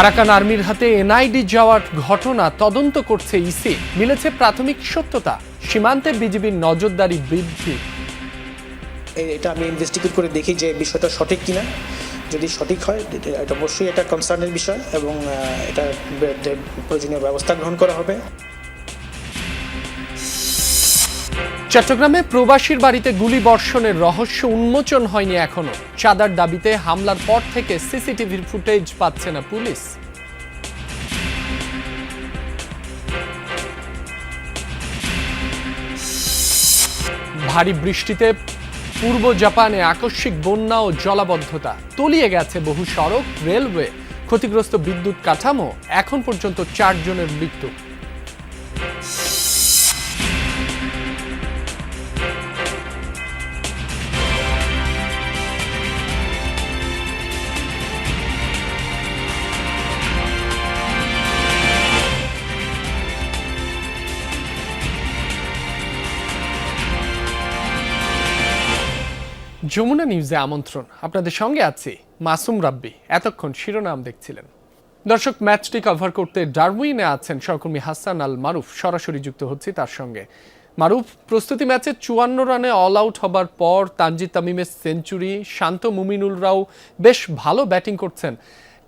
Arakan আর্মির হাতে NID যাওয়ার ঘটনা তদন্ত করছে ইসি। মিলেছে প্রাথমিক সত্যতা, সীমান্তে বিজিবির নজরদারি বৃদ্ধি। এটা আমি ইনভেস্টিগেট করে দেখি যে বিষয়টা সঠিক কিনা। যদি সঠিক হয় এটা অবশ্যই একটা কনসার্নের বিষয় এবং এটা প্রয়োজনীয় ব্যবস্থা গ্রহণ করা হবে। চট্টগ্রামে প্রবাসীর বাড়িতে গুলি বর্ষণের রহস্য উন্মোচন হয়নি এখনো। চাঁদার দাবিতে হামলার পর থেকে সিসিটিভির ফুটেজ পাচ্ছে না পুলিশ। ভারী বৃষ্টিতে পূর্ব জাপানে আকস্মিক বন্যা ও জলাবদ্ধতা, তলিয়ে গেছে বহু সড়ক, রেলওয়ে, ক্ষতিগ্রস্ত বিদ্যুৎ কাঠামো। এখন পর্যন্ত 4 জনের মৃত্যু। যমুনা নিউজে আমন্ত্রণ। আপনাদের সঙ্গে আছি মাসুম রাব্বি। এতক্ষণ শিরোনাম দেখছিলেন। দর্শক, ম্যাচটি কভার করতে ডারউইনে আছেন সহকর্মী হাসান আল মারুফ। সরাসরি যুক্ত হচ্ছি তার সঙ্গে। মারুফ, প্রস্তুতি ম্যাচে 54 রানে অল আউট হবার পর তানজিদ তামিমের সেঞ্চুরি, শান্ত মুমিনুলরাও বেশ ভালো ব্যাটিং করছেন।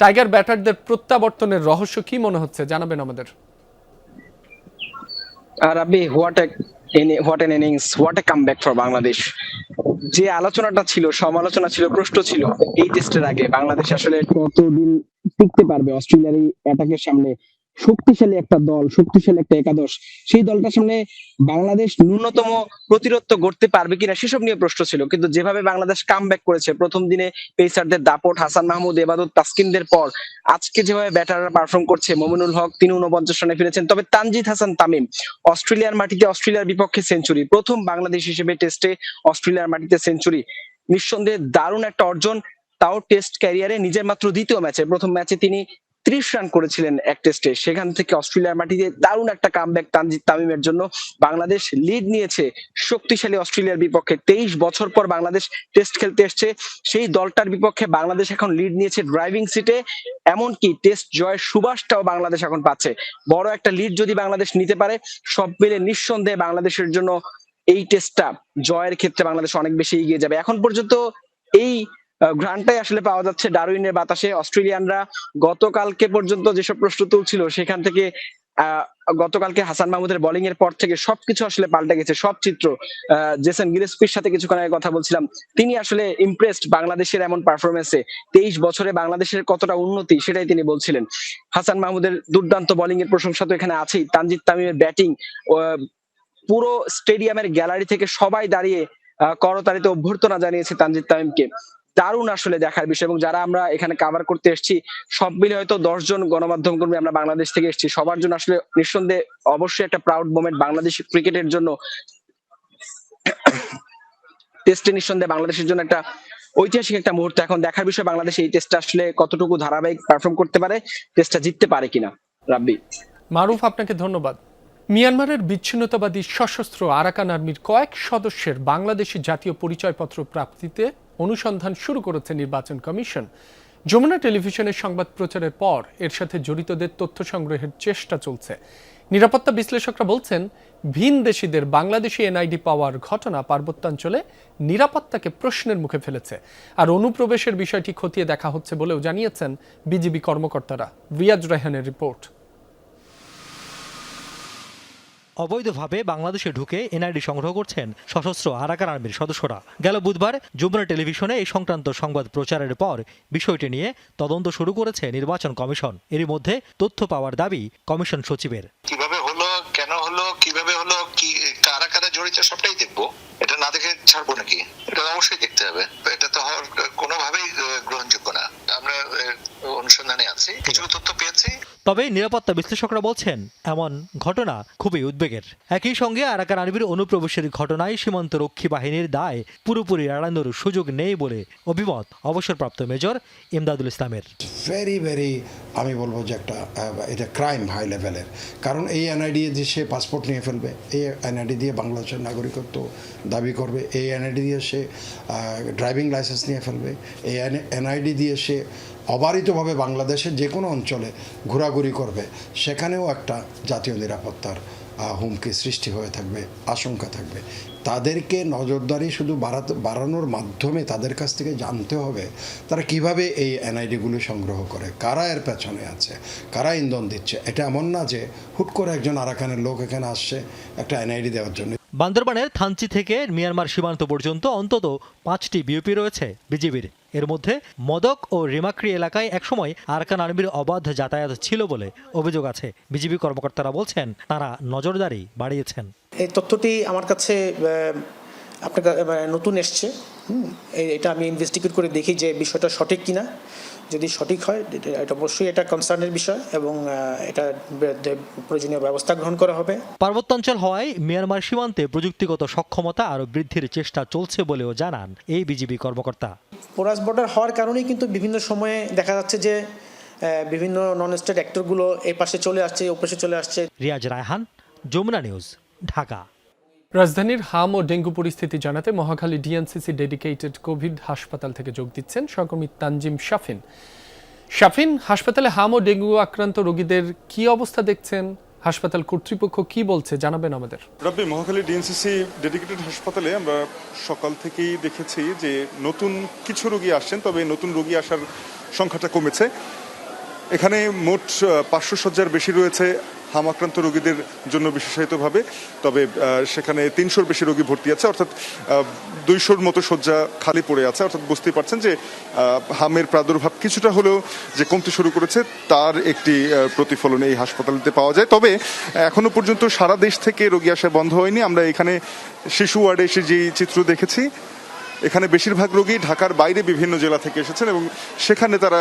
টাইগার ব্যাটারদের প্রত্যাবর্তনের রহস্য কি মনে হচ্ছে জানাবেন আমাদের। Rabbi, what an innings, what a comeback for Bangladesh. যে আলোচনাটা ছিল, সমালোচনা ছিল, প্রশ্ন ছিল এই টেস্টের আগে, বাংলাদেশ আসলে কতদিন টিকতে পারবে অস্ট্রেলিয়ার এই অ্যাটাকের সামনে। শক্তিশালী একটা দল, শক্তিশালী একটা একাদশ, সেই দলটার সামনে বাংলাদেশ ন্যূনতম প্রতিরোধ গড়তে পারবে কিনা সেসব নিয়ে প্রশ্ন ছিল। কিন্তু যেভাবে বাংলাদেশ কামব্যাক করেছে, প্রথম দিনে পেসারদের দাপট, হাসান মাহমুদ, এবাদত, তাসকিনদের পর আজকে যেভাবে ব্যাটাররা পারফর্ম করছে, মোমিনুল হক 49 রানে ফিরেছেন। তবে তানজিদ হাসান তামিম অস্ট্রেলিয়ার মাটিতে অস্ট্রেলিয়ার বিপক্ষে সেঞ্চুরি, প্রথম বাংলাদেশ হিসেবে টেস্টে অস্ট্রেলিয়ার মাটিতে সেঞ্চুরি, নিঃসন্দেহে দারুণ একটা অর্জন। তাও টেস্ট ক্যারিয়ারে নিজের মাত্র দ্বিতীয় ম্যাচে, প্রথম ম্যাচে তিনি 30 রান করেছিলেন এক টেস্টে, সেখান থেকে অস্ট্রেলিয়ার মাটিতে দারুণ একটা কামব্যাক তানজিদ তামিমের জন্য। বাংলাদেশ লিড নিয়েছে শক্তিশালী অস্ট্রেলিয়ার বিপক্ষে। 23 বছর পর বাংলাদেশ টেস্ট খেলতে এসছে, সেই দলটার বিপক্ষে বাংলাদেশ এখন লিড নিয়েছে ড্রাইভিং সিটে। এমনকি টেস্ট জয়ের সুবাসটাও বাংলাদেশ এখন পাচ্ছে। বড় একটা লিড যদি বাংলাদেশ নিতে পারে, সব মিলে নিঃসন্দেহে বাংলাদেশের জন্য এই টেস্টটা জয়ের ক্ষেত্রে বাংলাদেশ অনেক বেশি এগিয়ে যাবে। এখন পর্যন্ত এই ঘ্রাণটাই আসলে পাওয়া যাচ্ছে ডারউইনের বাতাসে। অস্ট্রেলিয়ানরা গতকালকে পর্যন্ত যেসব প্রশ্ন তুলছিল, সেখান থেকে গতকালকে হাসান মাহমুদের বোলিং এর পর থেকে সবকিছু আসলে পাল্টে গেছে, সব চিত্র। জেসন গিলেস্পির সাথে কিছুক্ষণ আগে কথা বলছিলাম, তিনি আসলে ইমপ্রেসড বাংলাদেশের এমন পারফরমেন্সে। 23 বছরে বাংলাদেশের কতটা উন্নতি সেটাই তিনি বলছিলেন। হাসান মাহমুদের দুর্দান্ত বোলিং এর প্রশংসা তো এখানে আছেই, তানজিদ তামিমের ব্যাটিং, পুরো স্টেডিয়ামের গ্যালারি থেকে সবাই দাঁড়িয়ে করতালিতে অভ্যর্থনা জানিয়েছে তানজিদ তামিমকে। দারুণ আসলে দেখার বিষয়। এবং যারা আমরা এখানে কভার করতে এসেছি, সব মিলে হয়তো 10 জন গণমাধ্যম কর্মী আমরা বাংলাদেশ থেকে এসেছি, সবার জন্য আসলে নিঃসন্দেহে অবশ্যই একটা প্রাউড মোমেন্ট বাংলাদেশ ক্রিকেটের জন্য। টেস্টে নিঃসন্দেহে বাংলাদেশের জন্য একটা ঐতিহাসিক একটা মুহূর্ত। এখন দেখার বিষয় বাংলাদেশ এই টেস্টটা আসলে কতটুকু ধারাবাহিক পারফর্ম করতে পারে, টেস্টটা জিততে পারে কিনা। রাব্বি, মারুফ, আপনাকে ধন্যবাদ। মিয়ানমারের বিচ্ছিন্নতাবাদী সশস্ত্র আরাকান আর্মির কয়েক সদস্যের বাংলাদেশি জাতীয় পরিচয়পত্র প্রাপ্তিতে অনুসন্ধান শুরু করেছে নির্বাচন কমিশন। যমুনা টেলিভিশনের সংবাদ প্রচারের পর এর সাথে জড়িতদের তথ্য সংগ্রহের চেষ্টা চলছে। নিরাপত্তা বিশ্লেষকরা বলছেন, ভিনদেশীদের বাংলাদেশি এনআইডি পাওয়ার ঘটনা পার্বত্যাঞ্চলে নিরাপত্তাকে প্রশ্নের মুখে ফেলেছে। আর অনুপ্রবেশের বিষয়টি খতিয়ে দেখা হচ্ছে বলেও জানিয়েছেন বিজিবি কর্মকর্তারা। রিয়াজ রায়হানের রিপোর্ট। অবৈধভাবে বাংলাদেশে ঢুকে এনআইডি সংগ্রহ করছেন সশস্ত্র আরাকান আর্মির সদস্যরা। গেল বুধবার যমুনা টেলিভিশনে এই সংক্রান্ত সংবাদ প্রচারের পর বিষয়টি নিয়ে তদন্ত শুরু করেছে নির্বাচন কমিশন। এরই মধ্যে তথ্য পাওয়ার দাবি কমিশন সচিবের। কিভাবে হলো, কেন হলো, কিভাবে হলো, কি কারা কারা জড়িত সবটাই দেখবো। এটা না দেখে ছাড়বো নাকি? এটা অবশ্যই দেখতে হবে। এটা তো কোনোভাবেই গ্রহণযোগ্য না। আমরা অনুসন্ধানে আছি, কিছু তথ্য পেয়েছি। তবে নিরাপত্তা বিশ্লেষকরা বলছেন এমন ঘটনা খুবই উদ্বেগের। একই সঙ্গে আরাকান আর্মির অনুপ্রবেশের ঘটনায় সীমান্ত রক্ষী বাহিনীর দায় পুরোপুরি এড়ানোর সুযোগ নেই বলে অভিমত অবসরপ্রাপ্ত মেজর ইমদাদুল ইসলামের। ভেরি আমি বলবো যে এটা ক্রাইম হাই লেভেলের, কারণ এই এনআইডি দিয়ে সে পাসপোর্ট নিয়ে ফেলবে, এই এনআইডি দিয়ে বাংলাদেশের নাগরিকত্ব দাবি করবে, এই এনআইডি দিয়ে সে ড্রাইভিং লাইসেন্স নিয়ে ফেলবে, এই এনআইডি দিয়ে সে অবারিতভাবে বাংলাদেশের যে কোনো অঞ্চলে ঘোরাঘুরি করবে, সেখানেও একটা জাতীয় নিরাপত্তার হুমকি সৃষ্টি হয়ে থাকবে, আশঙ্কা থাকবে। তাদেরকে নজরদারি শুধু বাড়ানোর মাধ্যমে তাদের কাছ থেকে জানতে হবে তারা কিভাবে এই এনআইডিগুলো সংগ্রহ করে, কারা এর পেছনে আছে, কারা ইন্ধন দিচ্ছে। এটা এমন না যে হুট করে একজন আরাকানের লোক এখানে আসছে একটা এনআইডি দেওয়ার জন্য। বান্দরবানের থানচি থেকে মিয়ানমার সীমান্ত পর্যন্ত অন্তত 5টি বিওপি রয়েছে বিজিবির। এর মধ্যে মদক ও রিমাক্রি এলাকায় একসময় আরাকান আর্মির অবাধ যাতায়াত ছিল বলে অভিযোগ আছে। বিজিবি কর্মকর্তারা বলছেন তারা নজরদারি বাড়িয়েছেন। এই তথ্যটি আমার কাছে আপনার নতুন এসছে। এটা আমি ইনভেস্টিগেট করে দেখি যে বিষয়টা সঠিক কিনা। যদি সঠিক হয় এটা অবশ্যই এটা কনসার্নের বিষয় এবং এটা প্রয়োজনীয় ব্যবস্থা গ্রহণ করা হবে। পার্বত্যাঞ্চল হওয়ায় মিয়ানমার সীমান্তে প্রযুক্তিগত সক্ষমতা আরও বৃদ্ধির চেষ্টা চলছে বলেও জানান এই বিজিবি কর্মকর্তা। পোরাস বর্ডার হওয়ার কারণেই কিন্তু বিভিন্ন সময়ে দেখা যাচ্ছে যে বিভিন্ন নন স্টেট অ্যাক্টরগুলো এই পাশে চলে আসছে, ও পাশে চলে আসছে। রিয়াজ রায়হান, যমুনা নিউজ, ঢাকা। রাজধানীর হাম ও ডেঙ্গু পরিস্থিতি জানাতে মহাখালী ডিএনসিসি ডেডিকেটেড কোভিড হাসপাতাল থেকে যোগ দিচ্ছেন সহকর্মী তানজিম শাফিন। শাফিন, হাসপাতালে হাম ও ডেঙ্গু আক্রান্ত রোগীদের কি অবস্থা দেখছেন, হাসপাতাল কর্তৃপক্ষ কি বলছে জানাবেন আমাদের। রব্বি, মহাখালী ডিএনসিসি ডেডিকেটেড হাসপাতালে আমরা সকাল থেকেই দেখেছি যে নতুন কিছু রোগী আসছেন, তবে নতুন রোগী আসার সংখ্যাটা কমেছে। এখানে মোট 500 শয্যার বেশি রয়েছে হাম আক্রান্ত রোগীদের জন্য বিশেষায়িতভাবে, তবে সেখানে 300-র বেশি রোগী ভর্তি আছে, অর্থাৎ 200-র মতো শয্যা খালি পড়ে আছে। অর্থাৎ বুঝতেই পারছেন যে হামের প্রাদুর্ভাব কিছুটা হলেও যে কমতে শুরু করেছে তার একটি প্রতিফলন এই হাসপাতালতে পাওয়া যায়। তবে এখনো পর্যন্ত সারা দেশ থেকে রোগী আসা বন্ধ হয়নি। আমরা এখানে শিশু ওয়ার্ডে এসে যে চিত্র দেখেছি, এখানে বেশিরভাগ রোগী ঢাকার বাইরে বিভিন্ন জেলা থেকে এসেছেন এবং সেখানে তারা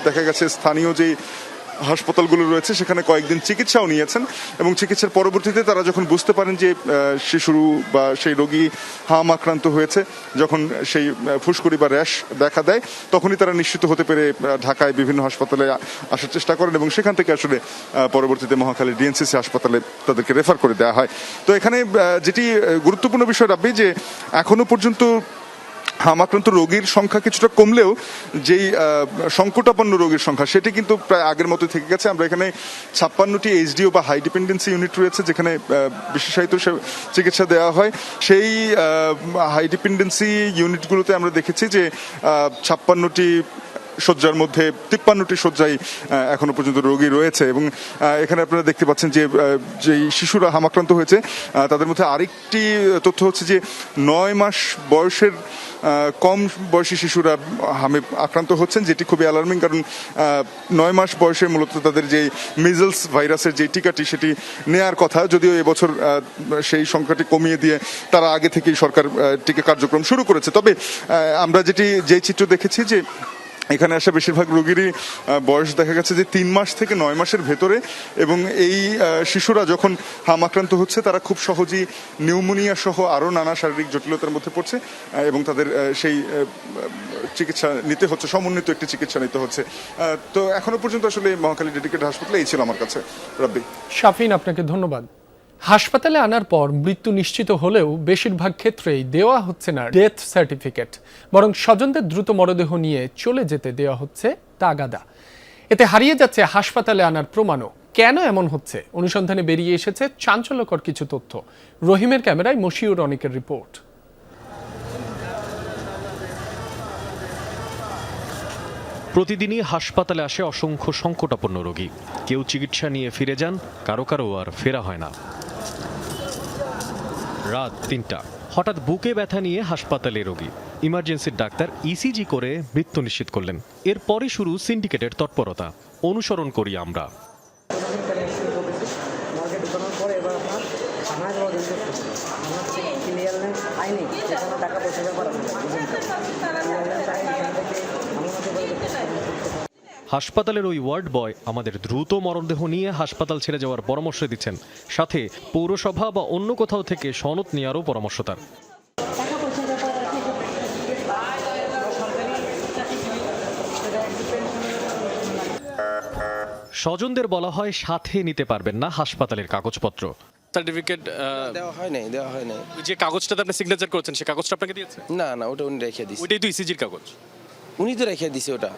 দেখা গেছে স্থানীয় যে হাসপাতালগুলো রয়েছে সেখানে কয়েকদিন চিকিৎসাও নিয়েছেন এবং চিকিৎসার পরবর্তীতে তারা যখন বুঝতে পারেন যে শিশু বা সেই রোগী হাম আক্রান্ত হয়েছে, যখন সেই ফুসকুড়ি বা র্যাশ দেখা দেয়, তখনই তারা নিশ্চিত হতে পেরে ঢাকায় বিভিন্ন হাসপাতালে আসার চেষ্টা করেন এবং সেখান থেকে আসলে পরবর্তীতে মহাখালী ডিএনসিসি হাসপাতালে তাদেরকে রেফার করে দেওয়া হয়। তো এখানে যেটি গুরুত্বপূর্ণ বিষয় রাখবে যে এখনো পর্যন্ত হাম আক্রান্ত রোগীর সংখ্যা কিছুটা কমলেও যেই সংকটাপন্ন রোগীর সংখ্যা সেটি কিন্তু প্রায় আগের মতো থেকে গেছে। আমরা এখানে 56টি এইচডিও বা হাই ডিপেন্ডেন্সি ইউনিট রয়েছে যেখানে বিশেষায়িত চিকিৎসা দেওয়া হয়। সেই হাই ডিপেন্ডেন্সি ইউনিটগুলোতে আমরা দেখেছি যে 56টি শয্যার মধ্যে 53টি শয্যায় এখনো পর্যন্ত রোগী রয়েছে এবং এখানে আপনারা দেখতে পাচ্ছেন যে যেই শিশুরা হামাক্রান্ত হয়েছে তাদের মধ্যে আরেকটি তথ্য হচ্ছে যে 9 মাস বয়সের কম বয়সী শিশুরা হামে আক্রান্ত হচ্ছেন, যেটি খুবই অ্যালার্মিং। কারণ 9 মাস বয়সে মূলত তাদের যে মিজলস ভাইরাসের যে টিকাটি সেটি নেয়ার কথা, যদিও এবছর সেই সংখ্যাটি কমিয়ে দিয়ে তারা আগে থেকেই সরকার টিকা কার্যক্রম শুরু করেছে। তবে আমরা যে চিত্র দেখেছি যে এখানে আসা বেশিরভাগ রোগীরই বয়স দেখা গেছে যে 3 মাস থেকে 9 মাসের ভেতরে এবং এই শিশুরা যখন হাম আক্রান্ত হচ্ছে তারা খুব সহজেই নিউমোনিয়া সহ আরও নানা শারীরিক জটিলতার মধ্যে পড়ছে এবং তাদের সেই চিকিৎসা নিতে হচ্ছে, সমন্বিত একটি চিকিৎসা নিতে হচ্ছে। তো এখনো পর্যন্ত আসলে মহাখালী ডেডিকেটেড হাসপাতালে এই ছিল আমার কাছে। রাব্বি। শাফিন, আপনাকে ধন্যবাদ। হাসপাতালে আনার পর মৃত্যু নিশ্চিত হলেও বেশিরভাগ ক্ষেত্রেই দেওয়া হচ্ছে না ডেথ সার্টিফিকেট, বরং স্বজনদের দ্রুত মরদেহ নিয়ে চলে যেতে দেওয়া হচ্ছে তাগাদা। এতে হারিয়ে যাচ্ছে হাসপাতালে আনার প্রমাণও। কেন এমন হচ্ছে, অনুসন্ধানে বেরিয়ে এসেছে চাঞ্চল্যকর কিছু তথ্য। রহিমের ক্যামেরায় মশিউর অনিকের রিপোর্ট। প্রতিদিনই হাসপাতালে আসে অসংখ্য সংকটাপন্ন রোগী। কেউ চিকিৎসা নিয়ে ফিরে যান, কারো আর ফেরা হয় না। রাত 3টা, হঠাৎ বুকে ব্যথা নিয়ে হাসপাতালে রোগী। ইমার্জেন্সির ডাক্তার ইসিজি করে মৃত্যু নিশ্চিত করলেন। এরপরই শুরু সিন্ডিকেটের তৎপরতা। অনুসরণ করি আমরা। হাসপাতালের ওই ওয়ার্ড বয় আমাদের দ্রুত মরদেহ নিয়ে হাসপাতাল ছেড়ে যাওয়ার পরামর্শ দিচ্ছেন, সাথে পৌরসভা বা অন্য কোথাও থেকে সনদ নেওয়ারও পরামর্শ তার। স্বজনদের বলা হয় সাথে নিতে পারবেন না হাসপাতালের কাগজপত্র। সার্টিফিকেট দেওয়া হয় নাই। যে কাগজটাতে আপনি সিগনেচার করেছেন সেই কাগজটা আপনাকে দিয়েছে? না ওটা উনি রেখে দিছে। ওইটাই তো ইসিজির কাগজ। উনি তো রেখে দিছে ওটা।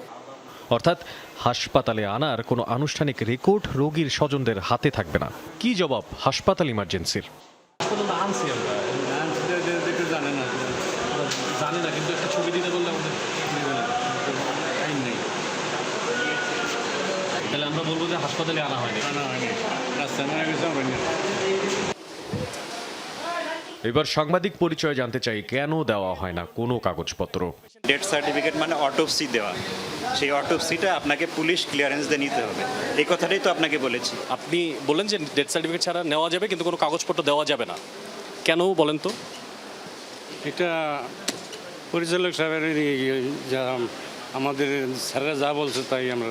অর্থাৎ হাসপাতালে আনার কোনো আনুষ্ঠানিক রেকর্ড রোগীর স্বজনদের হাতে থাকবে না। কি জবাব হাসপাতাল ইমার্জেন্সির? জানি না, কিন্তু একটা ছবি দিতে বললে আমাদের আইন নেই, তাহলে আমরা বলবো যে হাসপাতালে আনা হয়নি। এবার সাংবাদিক পরিচয় জানতে চাই, কেন দেওয়া হয় না কোনো কাগজপত্র? ডেথ সার্টিফিকেট মানে অটোপসি দেওয়া, সেই অটোপসিটা আপনাকে পুলিশ ক্লিয়ারেন্স দিয়ে নিতে হবে, এই কথাটাই তো আপনাকে বলেছি। আপনি বললেন যে ডেথ সার্টিফিকেট ছাড়া নেওয়া যাবে কিন্তু কোনো কাগজপত্র দেওয়া যাবে না, কেন বলেন তো? এটা পরিচালক সাহেবের যা আমাদের স্যারেরা যা বলছে তাই আমরা।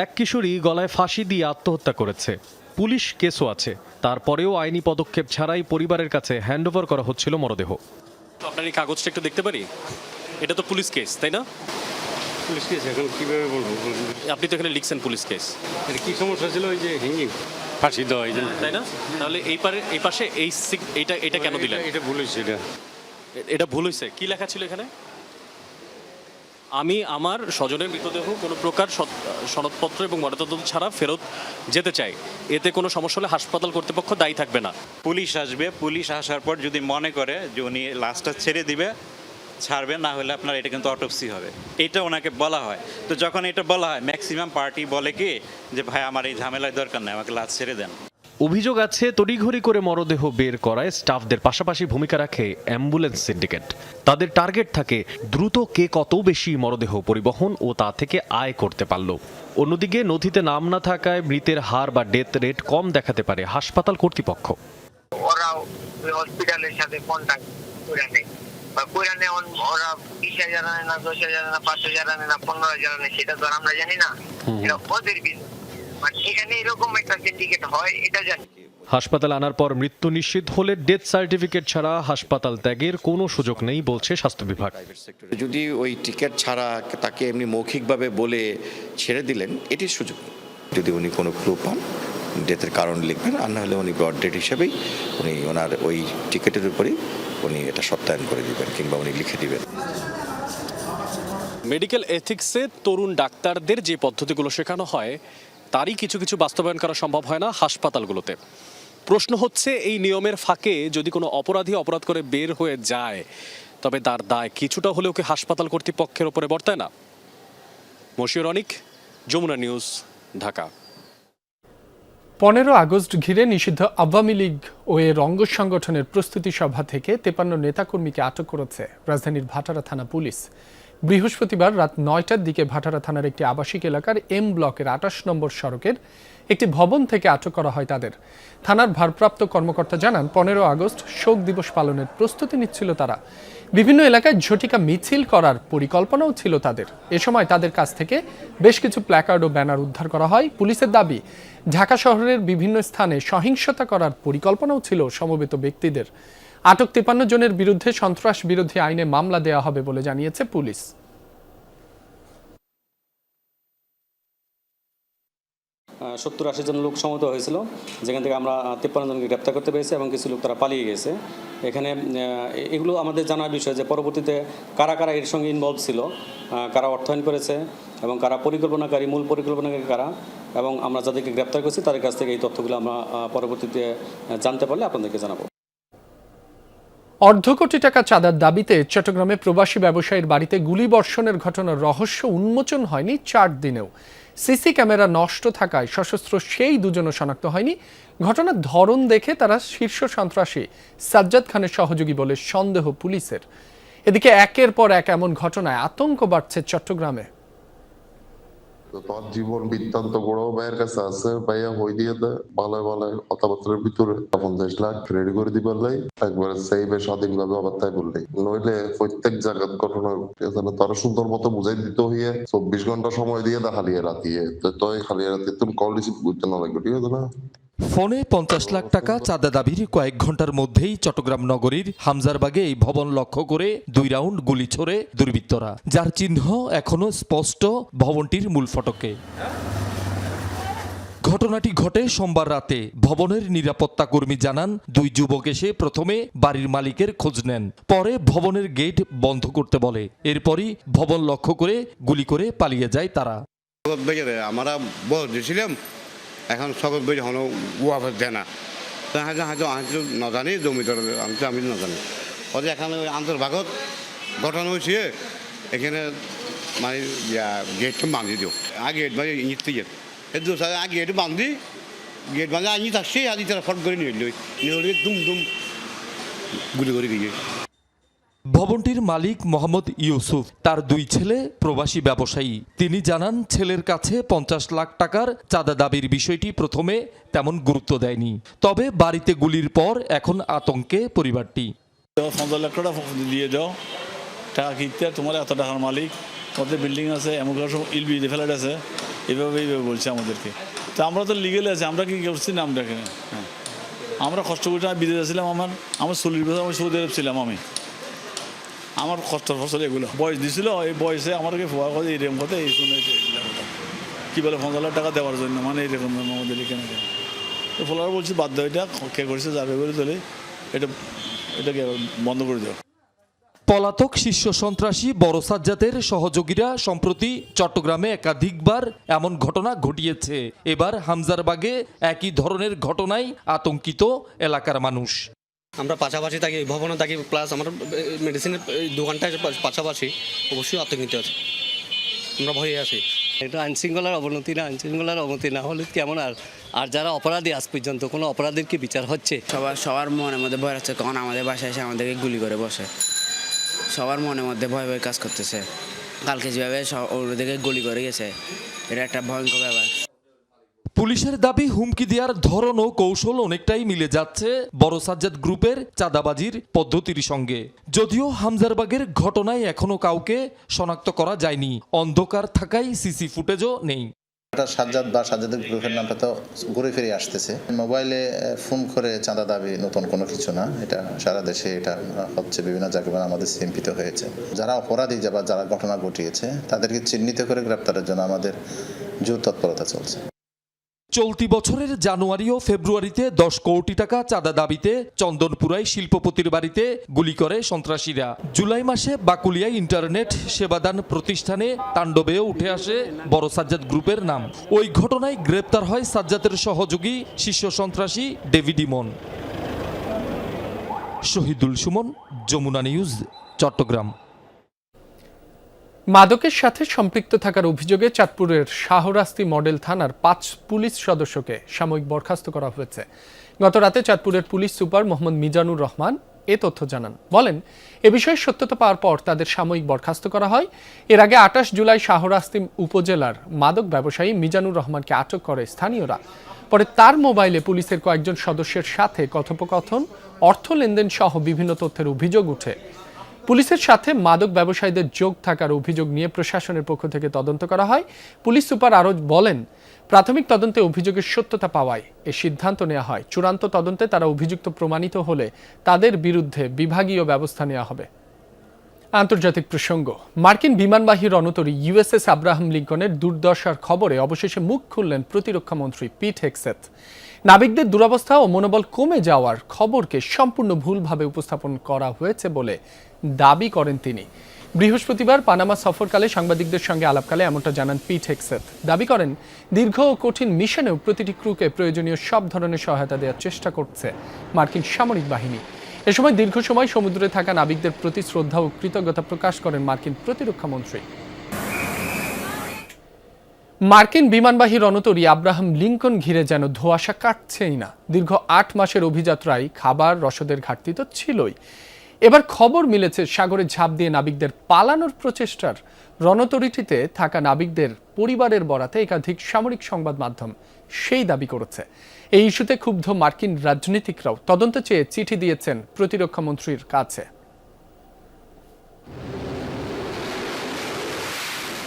এক কিশোরী গলায় ফাঁসি দিয়ে আত্মহত্যা করেছে, পুলিশ কেসও আছে, তারপরেও আইনি পদক্ষেপ ছাড়াই পরিবারের কাছে হ্যান্ডওভার করা হচ্ছিল মরদেহ। আপনার এই কাগজটা একটু দেখতে পারি? এটা তো পুলিশ কেস, তাই না? পুলিশ কেস এখন কীভাবে বলবো? আপনি তো এখানে লিখছেন পুলিশ কেস। এটা কী সমস্যা ছিল? ওই যে হিঙ্গি ফাঁসি দেওয়া, তাই না? তাহলে এই পাশে এটা কেন দিলেন? এটা ভুল হয়েছে। এটা ভুল হয়েছে। কি লেখা ছিল এখানে? আমি আমার স্বজনের মৃতদেহ কোনো প্রকার সনদপত্র এবং ময়নাতদন্ত ছাড়া ফেরত যেতে চাই, এতে কোনো সমস্যা হলে হাসপাতাল কর্তৃপক্ষ দায়ী থাকবে না। পুলিশ আসবে, পুলিশ আসার পর যদি মনে করে যে উনি লাশটা ছেড়ে দিবে, ছাড়বে, না হলে আপনার এটা কিন্তু অটোপসি হবে, এটা ওনাকে বলা হয়। তো যখন এটা বলা হয় ম্যাক্সিমাম পার্টি বলে কি যে ভাই আমার এই ঝামেলায় দরকার নেই, আমাকে লাশ ছেড়ে দেন। অভিযোগ আছে তড়িঘড়ি করে মরদেহ বের করায় স্টাফদের পাশাপাশি ভূমিকা রাখে অ্যাম্বুলেন্স সিন্ডিকেট। তাদের টার্গেট থাকে দ্রুত কে কত বেশি মরদেহ পরিবহন ও তা থেকে আয় করতে পারল। অন্যদিকে নথিতে নাম না থাকায় মৃতের হার বা ডেথ রেট কম দেখাতে পারে হাসপাতাল কর্তৃপক্ষ। ওরাও হসপিটালের সাথে কন্ট্যাক্ট করে নেয় বা করে নেয়, ওরা 20,000 আনে না, 10,000 আনে না, 5,000 আনে না, 15,000 আনে, সেটা তো আমরা জানি না, এটা ওদের বিজনেস। মানে এখানে এরকম একটা সিন্ডিকেট হয় এটা জানি। হাসপাতালে আনার পর মৃত্যু নিশ্চিত হলে ডেথ সার্টিফিকেট ছাড়া হাসপাতাল ত্যাগের কোনো সুযোগ নেই বলছে স্বাস্থ্য বিভাগ। যদি ওই টিকিট ছাড়া তাকে এমনি মৌখিকভাবে বলে ছেড়ে দিলেন, এটির সুযোগ নেই। যদি উনি কোনো ক্লু পান, ডেথের কারণ লিখবেন, আর না হলে উনি ব্রড ডেট হিসেবেই উনি ওনার ওই টিকিটের উপরেই উনি এটা সত্যায়ন করে দিবেন কিংবা উনি লিখে দিবেন। মেডিকেল এথিক্সে তরুণ ডাক্তারদের যে পদ্ধতিগুলো শেখানো হয় তারই কিছু কিছু বাস্তবায়ন করা সম্ভব হয় না হাসপাতালগুলোতে। প্রশ্ন হচ্ছে, এই নিয়মের ফাঁকে যদি কোনো অপরাধী অপরাধ করে বের হয়ে যায়, তবে তার দায় কিছুটা হলেও কি হাসপাতাল কর্তৃপক্ষের উপরে বর্তায় না? মশিউর অনিক, যমুনা নিউজ, ঢাকা। 15 আগস্ট ঘিরে নিষিদ্ধ আওয়ামী লীগ ও এর অঙ্গ সংগঠনের প্রস্তুতি সভা থেকে 53 নেতাকর্মীকে আটক করেছে রাজধানীর ভাটারা থানা পুলিশ। বৃহস্পতিবার রাত 9টার দিকে ভাটারা থানার একটি আবাসিক এলাকার এম ব্লকের 28 নম্বর সড়কের একটি ভবন থেকে আটক করা হয় তাদের। থানার ভারপ্রাপ্ত কর্মকর্তা জানান, 15 আগস্ট শোক দিবস পালনের প্রস্তুতি নিচ্ছিল তারা। বিভিন্ন এলাকায় ঝটিকা মিছিল করার পরিকল্পনাও ছিল তাদের। এ সময় তাদের কাছ থেকে বেশ কিছু প্ল্যাকার্ড ও ব্যানার উদ্ধার করা হয়। পুলিশের দাবি, ঢাকা শহরের বিভিন্ন স্থানে সহিংসতা করার পরিকল্পনাও ছিল সমবেত ব্যক্তিদের। আটক 53 জনের বিরুদ্ধে সন্ত্রাস বিরোধী আইনে মামলা দেওয়া হবে বলে জানিয়েছে পুলিশ। 70-80 জন লোক সমবেত হয়েছিল, যেখান থেকে আমরা 53 জনকে গ্রেপ্তার করতে পেরেছি এবং কিছু লোক তারা পালিয়ে গেছে। এখানে এগুলো আমাদের জানার বিষয় যে পরবর্তীতে কারা কারা এর সঙ্গে ইনভলভ ছিল, কারা অর্থায়ন করেছে এবং কারা পরিকল্পনাকারী, মূল পরিকল্পনাকারী কারা, এবং আমরা যাদেরকে গ্রেপ্তার করেছি তাদের কাছ থেকে এই তথ্যগুলো আমরা পরবর্তীতে জানতে পারলে আপনাদেরকে জানাবো। অর্ধ কোটি টাকা চাঁদার দাবিতে চট্টগ্রামে প্রবাসী ব্যবসায়ীর বাড়িতে গুলিবর্ষণের ঘটনার রহস্য উন্মোচন হয়নি 4 দিনেও। সিসি ক্যামেরা নষ্ট থাকায় সশস্ত্র সেই দুজনও শনাক্ত হয়নি। ঘটনার ধরন দেখে তারা শীর্ষ সন্ত্রাসী সাজ্জাদ খানের সহযোগী বলে সন্দেহ পুলিশের। এদিকে একের পর এক এমন ঘটনায় আতঙ্ক বাড়ছে চট্টগ্রামে। তোর জীবন বৃত্তান্ত বড় ভাইয়ের কাছে আছে, ভাইয়া হই দিয়ে দেয় ভালো ভালো কথাবার্তার ভিতরে 50 লাখ রেডি করে দিবার লাই একবারে সেইভাবে স্বাধীনভাবে অবস্থায় বললেই, নইলে প্রত্যেক জায়গার ঘটনা তারা সুন্দর মতো বুঝাই দিতে হইয়ে 24 ঘন্টা সময় দিয়ে দা হালিয়ে রাতিয়ে তো হালিয়ে রাতে তুমি কল রিসিভ করতে না লাগবে, ঠিক আছে না? ফোনে 50 লাখ টাকা চাঁদা দাবির কয়েক ঘন্টার মধ্যেই চট্টগ্রাম নগরীর হামজারবাগে এই ভবন লক্ষ্য করে 2 রাউন্ড গুলি ছোড়ে দুর্বৃত্তরা, যার চিহ্ন এখনো স্পষ্ট ভবনটির মূল ফটকে। ঘটনাটি ঘটে সোমবার রাতে। ভবনের নিরাপত্তা কর্মী জানান 2 যুবক এসে প্রথমে বাড়ির মালিকের খোঁজ নেন, পরে ভবনের গেট বন্ধ করতে বলে। এরপরই ভবন লক্ষ্য করে গুলি করে পালিয়ে যায় তারা। আমরা বলছিলাম এখন সব বের হলো ওয়াফাত দেয় না, হয়তো না জানি জমিদার আমি না জানি ওদের এখানে ওই আন্তর্ভাগত ঘটনা হয়েছে, এখানে মানে গেটটা বান্ধি দিও আগে গেট মানে ইঞ্জিত থেকে আগে গেট বান্ধি গেট বান্ধে আনি থাকছে আজ তারা ফট করে নিয়ে নিয়ে দুম দুম গুলি করে গিয়ে। ভবনটির মালিক মোহাম্মদ ইউসুফ, তার 2 ছেলে প্রবাসী ব্যবসায়ী। তিনি জানান ছেলের কাছে 50 লাখ টাকার চাঁদা দাবির বিষয়টি প্রথমে তেমন গুরুত্ব দেয়নি, তবে বাড়িতে গুলির পর এখন আতঙ্কে পরিবারটি। 50 লাখ টাকা দিয়ে দাও, টাকা কিনতে তোমার এত টাকার মালিক, ওদের বিল্ডিং আছে, এমন ইলবি ফ্ল্যাট আছে, এইভাবে বলছে আমাদেরকে। তো আমরা তো লিগেল আছে, আমরা কি করছি না, আমরা এখানে আমরা কষ্ট করে বিদেশে ছিলাম, আমার 40 বছর আমি সৌদি আরব ছিলাম, আমার কষ্ট ফসল এগুলো বয়স দিছিল, এই বয়সে আমাকে ফোয়া করে এইরকম কথা এই শুনে কী বলে 50 লাখ টাকা দেওয়ার জন্য, মানে এইরকম আমাদের এখানে। তো ফলার বলছি বাধ্য, এটা কে করেছে যাবে করে তোলে, এটাকে বন্ধ করে দেওয়া। পলাতক শীর্ষ সন্ত্রাসী বড় সাজ্জাদের সহযোগীরা সম্প্রতি চট্টগ্রামে একাধিকবার এমন ঘটনা ঘটিয়েছে। এবার হামজারবাগে একই ধরনের ঘটনায় আতঙ্কিত এলাকার মানুষ। আমরা পাশাপাশি থাকি, ভবনে থাকি, প্লাস আমার মেডিসিনের দোকানটা পাশাপাশি, অবশ্যই আতঙ্কিত আছে, আমরা ভয়ে আছি। এটা আইনশৃঙ্খলার অবনতি না, আইনশৃঙ্খলার অবনতি না হলে কেমন। আর যারা অপরাধী আজ পর্যন্ত কোনো অপরাধীর কি বিচার হচ্ছে? সবার মনের মধ্যে ভয় আছে, কখন আমাদের বাসায় এসে আমাদেরকে গুলি করে বসে, সবার মনের মধ্যে ভয় ভয় কাজ করতেছে। কালকে যেভাবে ওদেরকে গুলি করে গেছে, এটা একটা ভয়ঙ্কর ব্যাপার। পুলিশের দাবি হুমকি দেওয়ার ধরন ও কৌশল অনেকটাই মিলে যাচ্ছে বড় সাজ্জাদ গ্রুপের চাঁদাবাজির পদ্ধতির সঙ্গে। যদিও হামজারবাগের ঘটনায় এখনো কাউকে শনাক্ত করা যায়নি, অন্ধকার থাকায় সিসি ফুটেজও নেই। সাজ্জাদ বা সাজ্জাদের গ্রুপের নামটা তো ঘুরে ফিরে আসতেছে। মোবাইলে ফোন করে চাঁদা দাবি নতুন কোনো কিছু না, এটা সারা দেশে এটা হচ্ছে, বিভিন্ন জায়গায় আমাদের সিম্পিত হয়েছে। যারা অপরাধী বা যারা ঘটনা ঘটিয়েছে তাদেরকে চিহ্নিত করে গ্রেপ্তারের জন্য আমাদের জোর তৎপরতা চলছে। চলতি বছরের জানুয়ারি ও ফেব্রুয়ারিতে 10 কোটি টাকা চাঁদা দাবিতে চন্দনপুরায় শিল্পপতির বাড়িতে গুলি করে সন্ত্রাসীরা। জুলাই মাসে বাকুলিয়ায় ইন্টারনেট সেবাদান প্রতিষ্ঠানে তাণ্ডবেও উঠে আসে বড় সাজ্জাদ গ্রুপের নাম। ওই ঘটনায় গ্রেপ্তার হয় সাজ্জাদের সহযোগী শীর্ষ সন্ত্রাসী ডেভিড ইমন। শহীদুল সুমন, যমুনা নিউজ, চট্টগ্রাম। মাদকের সাথে সম্পৃক্ত থাকার অভিযোগে চাঁদপুরের শাহরাস্তি মডেল থানার 5 পুলিশ সদস্যকে সাময়িক বরখাস্ত করা হয়েছে। গত রাতে চাঁদপুরের পুলিশ সুপার মোহাম্মদ মিজানুর রহমান এ তথ্য জানান। বলেন, এ বিষয়ে সত্যতা পাওয়ার পর তাদের সাময়িক বরখাস্ত করা হয়। এর আগে 28 জুলাই শাহরাস্তি উপজেলার মাদক ব্যবসায়ী মিজানুর রহমানকে আটক করে স্থানীয়রা। পরে তার মোবাইলে পুলিশের কয়েকজন সদস্যের সাথে কথোপকথন, অর্থ লেনদেন সহ বিভিন্ন তথ্যের অভিযোগ উঠে। পুলিশের সাথে মাদক ব্যবসায়ীদের যোগ থাকার অভিযোগ নিয়ে প্রশাসনের পক্ষ থেকে তদন্ত করা হয়। পুলিশ সুপার আরও বলেন, প্রাথমিক তদন্তে অভিযোগের সত্যতা পাওয়ায় এ সিদ্ধান্ত নেওয়া হয়। চূড়ান্ত তদন্তে তারা অভিযুক্ত প্রমাণিত হলে তাদের বিরুদ্ধে বিভাগীয় ব্যবস্থা নেওয়া হবে। আন্তর্জাতিক প্রসঙ্গ, মার্কিন বিমানবাহী রণতরী ইউএসএস আব্রাহাম লিঙ্কনের দুর্দশার খবরে অবশেষে মুখ খুললেন প্রতিরক্ষা মন্ত্রী পিট হেগসেথ। নাবিকদের দুরবস্থা ও মনোবল কমে যাওয়ার খবরকে সম্পূর্ণ ভুলভাবে উপস্থাপন করা হয়েছে বলে দাবি করেন তিনি। বৃহস্পতিবার পানামা সফরকালে সাংবাদিকদের সঙ্গে আলাপকালে এমনটা জানান পিট হেগসেথ। দাবি করেন, দীর্ঘ ও কঠিন মিশনেও প্রতিটি ক্রুকে প্রয়োজনীয় সব ধরনের সহায়তা দেওয়ার চেষ্টা করছে মার্কিন সামরিক বাহিনী। এ সময় দীর্ঘ সময় সমুদ্রে থাকা নাবিকদের প্রতি শ্রদ্ধা ও কৃতজ্ঞতা প্রকাশ করেন মার্কিন প্রতিরক্ষা মন্ত্রী। মার্কিন বিমানবাহী রণতরী আব্রাহাম লিঙ্কন ঘিরে যেন ধোঁয়াশা কাটছেই না। দীর্ঘ 8 মাসের অভিযাত্রায় খাবার রসদের ঘাটতি তো ছিলই। এবার খবর মিলেছে সাগরে ঝাঁপ দিয়ে নাবিকদের পালানোর প্রচেষ্টার। রণতরীটিতে থাকা নাবিকদের পরিবারের বরাতে একাধিক সামরিক সংবাদ মাধ্যম সেই দাবি করেছে। এই ইস্যুতে ক্ষুব্ধ মার্কিন রাজনীতিকরাও তদন্ত চেয়ে চিঠি দিয়েছেন প্রতিরক্ষা মন্ত্রীর কাছে।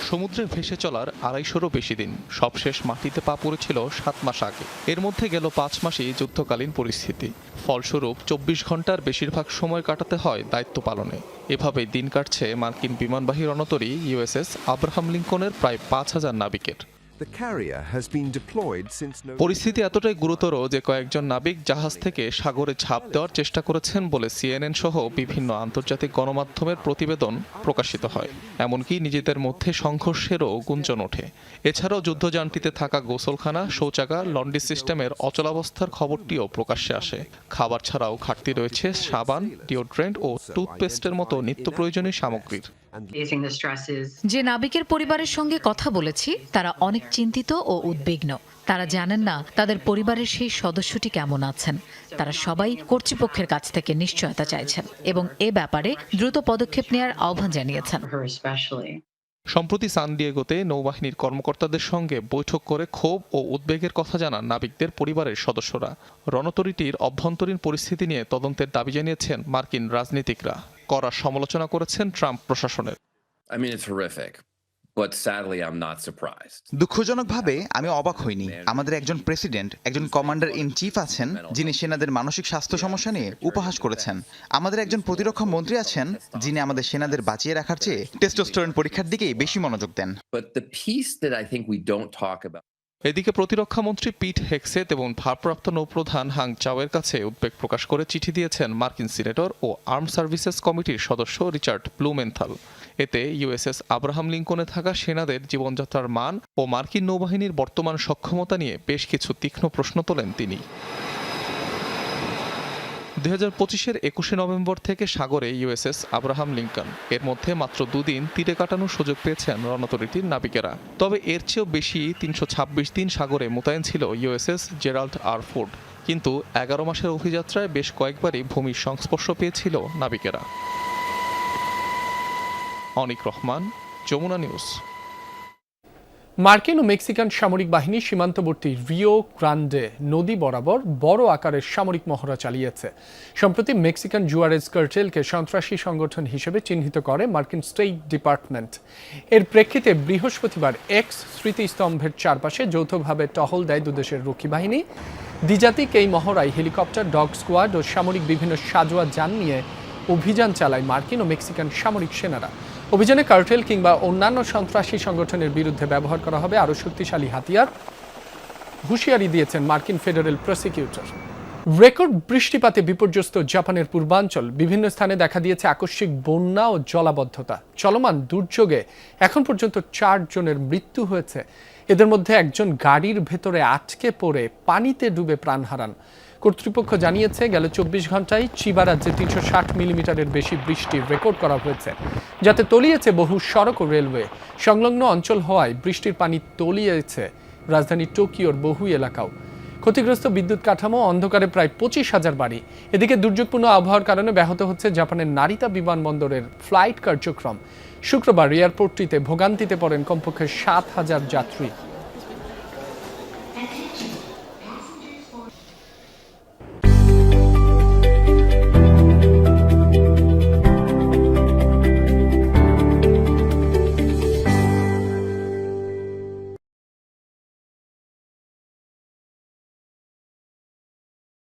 সমুদ্রে ভেসে চলার ২৫০রও বেশি দিন, সবশেষ মাটিতে পা পড়েছিল ৭ মাস আগে। এর মধ্যে গেল ৫ মাসই যুদ্ধকালীন পরিস্থিতি। ফলস্বরূপ ২৪ ঘন্টার বেশিরভাগ সময় কাটাতে হয় দায়িত্ব পালনে। এভাবেই দিন কাটছে মার্কিন বিমানবাহী রণতরী ইউএসএস আব্রাহাম লিঙ্কনের প্রায় ৫,০০০ নাবিকের। পরিস্থিতি এতটাই গুরুতর যে কয়েকজন নাবিক জাহাজ থেকে সাগরে ঝাঁপ দেওয়ার চেষ্টা করেছেন বলে সিএনএন সহ বিভিন্ন আন্তর্জাতিক গণমাধ্যমের প্রতিবেদন প্রকাশিত হয়। এমনকি নিজেদের মধ্যে সংঘর্ষেরও গুঞ্জন ওঠে। এছাড়াও যুদ্ধযানটিতে থাকা গোসলখানা, শৌচাগার, লন্ড্রি সিস্টেমের অচলাবস্থার খবরটিও প্রকাশ্যে আসে। খাবার ছাড়াও ঘাটতি রয়েছে সাবান, ডিওড্রেন্ট ও টুথপেস্টের মতো নিত্য প্রয়োজনীয় সামগ্রীর। যে নাবিকের পরিবারের সঙ্গে কথা বলেছি তারা অনেক চিন্তিত ও উদ্বিগ্ন। তারা জানেন না তাদের পরিবারের সেই সদস্যটি কেমন আছেন। তারা সবাই কর্তৃপক্ষের কাছ থেকে নিশ্চয়তা চাইছেন এবং এ ব্যাপারে দ্রুত পদক্ষেপ নেওয়ার আহ্বান জানিয়েছেন। সম্প্রতি সান ডিয়েগোতে নৌবাহিনীর কর্মকর্তাদের সঙ্গে বৈঠক করে ক্ষোভ ও উদ্বেগের কথা জানান নাবিকদের পরিবারের সদস্যরা। রণতরীটির অভ্যন্তরীণ পরিস্থিতি নিয়ে তদন্তের দাবি জানিয়েছেন মার্কিন রাজনীতিকরা। কড়া সমালোচনা করেছেন ট্রাম্প প্রশাসনের। দুঃখজনকভাবে আমি অবাক হইনি। আমাদের একজন প্রেসিডেন্ট, একজন কমান্ডার ইন চিফ আছেন যিনি সেনাদের মানসিক স্বাস্থ্য সমস্যা নিয়ে উপহাস করেছেন। আমাদের একজন প্রতিরক্ষা মন্ত্রী আছেন যিনি আমাদের সেনাদের বাঁচিয়ে রাখার চেয়ে টেস্টোস্টেরন পরীক্ষার দিকেই বেশি মনোযোগ দেন। এদিকে প্রতিরক্ষা মন্ত্রী পিট হেগসেথ এবং ভারপ্রাপ্ত নৌপ্রধান হাং চাওয়ের কাছে উদ্বেগ প্রকাশ করে চিঠি দিয়েছেন মার্কিন সিনেটর ও আর্ম সার্ভিসেস কমিটির সদস্য রিচার্ড ব্লুমেন্থাল। এতে ইউএসএস আব্রাহাম লিঙ্কনে থাকা সেনাদের জীবনযাত্রার মান ও মার্কিন নৌবাহিনীর বর্তমান সক্ষমতা নিয়ে বেশ কিছু তীক্ষ্ণ প্রশ্ন তোলেন তিনি। 2025-এর 21শে নভেম্বর থেকে সাগরে ইউএসএস আব্রাহাম লিঙ্কন। এর মধ্যে মাত্র 2 দিন তীরে কাটানোর সুযোগ পেয়েছেন রণতরীটির নাবিকেরা। তবে এর চেয়েও বেশি 326 দিন সাগরে মোতায়েন ছিল ইউএসএস জেরাল্ড আর ফোর্ড। কিন্তু 11 মাসের অভিযাত্রায় বেশ কয়েকবারই ভূমির সংস্পর্শ পেয়েছিল নাবিকেরা। অনিক রহমান, যমুনা নিউজ। মার্কিন ও মেক্সিকান সামরিক বাহিনী সীমান্তবর্তী রিও গ্রান্ডে নদী বরাবর বড় আকারের সামরিক মহড়া চালিয়েছে। সম্প্রতি মেক্সিকান জুয়ারেজ কার্টেলকে সন্ত্রাসী সংগঠন হিসেবে চিহ্নিত করে মার্কিন স্টেট ডিপার্টমেন্ট। এর প্রেক্ষিতে বৃহস্পতিবার এক্স স্মৃতিস্তম্ভের চারপাশে যৌথভাবে টহল দেয় দুদেশের রক্ষী বাহিনী। দ্বিজাতিক এই মহড়ায় হেলিকপ্টার, ডগ স্কোয়াড ও সামরিক বিভিন্ন সাজোয়া যান নিয়ে অভিযান চালায় মার্কিন ও মেক্সিকান সামরিক সেনারা। অভিযানে কার্টেল কিংবা অন্যান্য সন্ত্রাসী সংগঠনের বিরুদ্ধে ব্যবহার করা হবে আরও শক্তিশালী হাতিয়ার, হুঁশিয়ারি দিয়েছেন মার্কিন ফেডারেল প্রসিকিউটর। রেকর্ড বৃষ্টিপাতে বিপর্যস্ত জাপানের পূর্বাঞ্চল। বিভিন্ন স্থানে দেখা দিয়েছে আকস্মিক বন্যা ও জলাবদ্ধতা। চলমান দুর্যোগে এখন পর্যন্ত 4 জনের মৃত্যু হয়েছে। এদের মধ্যে একজন গাড়ির ভেতরে আটকে পড়ে পানিতে ডুবে প্রাণ হারান। কর্তৃপক্ষ জানিয়েছে গেল 24 ঘন্টায় চিবা রাজ্যে 360 মিলিমিটারের বেশি বৃষ্টি রেকর্ড করা হয়েছে, যাতে তলিয়েছে বহু সড়ক ও রেলওয়ে। সংলগ্ন অঞ্চল হওয়ায় বৃষ্টির পানি তলিয়েছে রাজধানী টোকিওর বহু এলাকাও। ক্ষতিগ্রস্ত বিদ্যুৎ কাঠামো, অন্ধকারে প্রায় 25,000 বাড়ি। এদিকে দুর্যোগপূর্ণ আবহাওয়ার কারণে ব্যাহত হচ্ছে জাপানের নারিতা বিমানবন্দরের ফ্লাইট কার্যক্রম। শুক্রবার এয়ারপোর্টটিতে ভোগান্তিতে পড়েন কমপক্ষে 7,000 যাত্রী।